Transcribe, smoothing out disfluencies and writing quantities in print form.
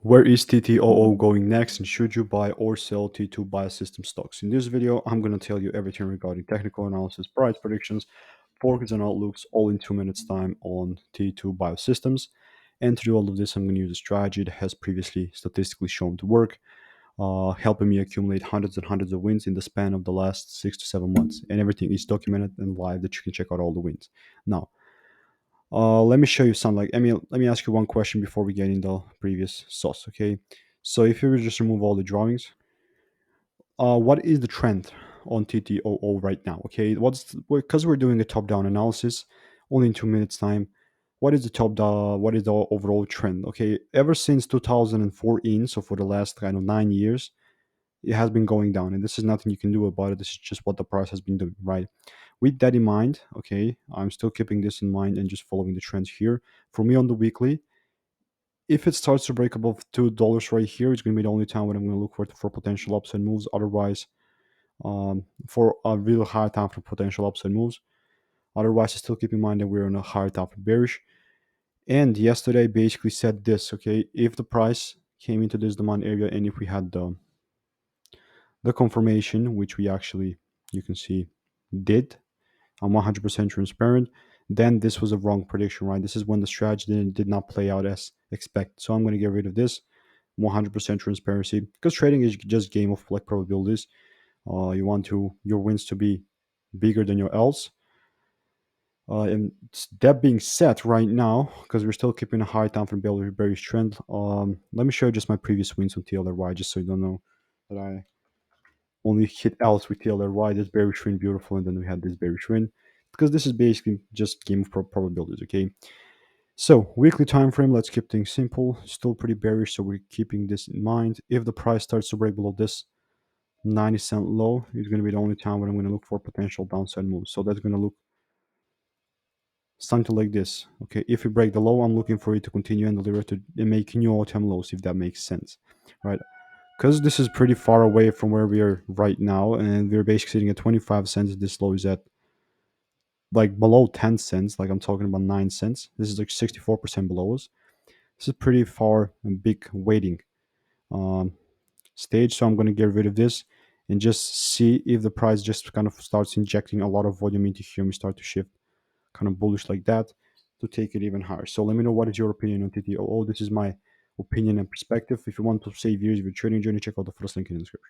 Where is TTOO going next, and should you buy or sell T2 Biosystems stocks? In this video, I'm going to tell you everything regarding technical analysis, price predictions, forecasts, and outlooks, all in 2 minutes time on T2 Biosystems. And to do all of this, I'm going to use a strategy that has previously statistically shown to work, helping me accumulate hundreds and hundreds of wins in the span of the last 6 to 7 months. And everything is documented and live that you can check out all the wins. Now, let me show you some. Let me ask you one question before we get in the previous sauce. Okay, so if you were just remove all the drawings, what is the trend on TTOO right now? Okay, what's because we're doing a top-down analysis, only in 2 minutes time. What is the top down? What is the overall trend? Okay, ever since 2014, so for the last kind of 9 years, it has been going down, and this is nothing you can do about it. This is just what the price has been doing, right? With that in mind, okay, I'm still keeping this in mind and just following the trends here. For me on the weekly, if it starts to break above $2 right here, it's going to be the only time when I'm going to look for potential upside moves. Otherwise, for a real high time for potential upside moves. Otherwise, still keep in mind that we're on a higher time for bearish. And yesterday basically said this, okay, if the price came into this demand area and if we had the confirmation, which we actually, you can see, did, I'm 100% transparent, then this was a wrong prediction, right? This is when the strategy did not play out as expected. So I'm going to get rid of this 100% transparency because trading is just game of like probabilities. You want your wins to be bigger than your L's. And that being said, right now, because we're still keeping a high time for bearish trend, let me show you just my previous wins on TLRY, just so you don't know that I only hit L's with TLRY. This bearish win, beautiful, and then we had this bearish win, because this is basically just game of probabilities. Okay, so weekly time frame. Let's keep things simple. Still pretty bearish, so we're keeping this in mind. If the price starts to break below this 90-cent low, it's going to be the only time when I'm going to look for potential downside moves. So that's going to look something like this. Okay, if we break the low, I'm looking for it to continue and deliver to and make new all-time lows, if that makes sense, right? Because this is pretty far away from where we are right now, and we're basically sitting at 25 cents. This low is at like below 10 cents, like I'm talking about 9 cents. This is like 64% below us. This is pretty far and big waiting um, stage. So I'm going to get rid of this and just see if the price just kind of starts injecting a lot of volume into here and we start to shift kind of bullish like that to take it even higher. So let me know what is your opinion on TTOO. This is my opinion and perspective. If you want to save years of your trading journey, check out the first link in the description.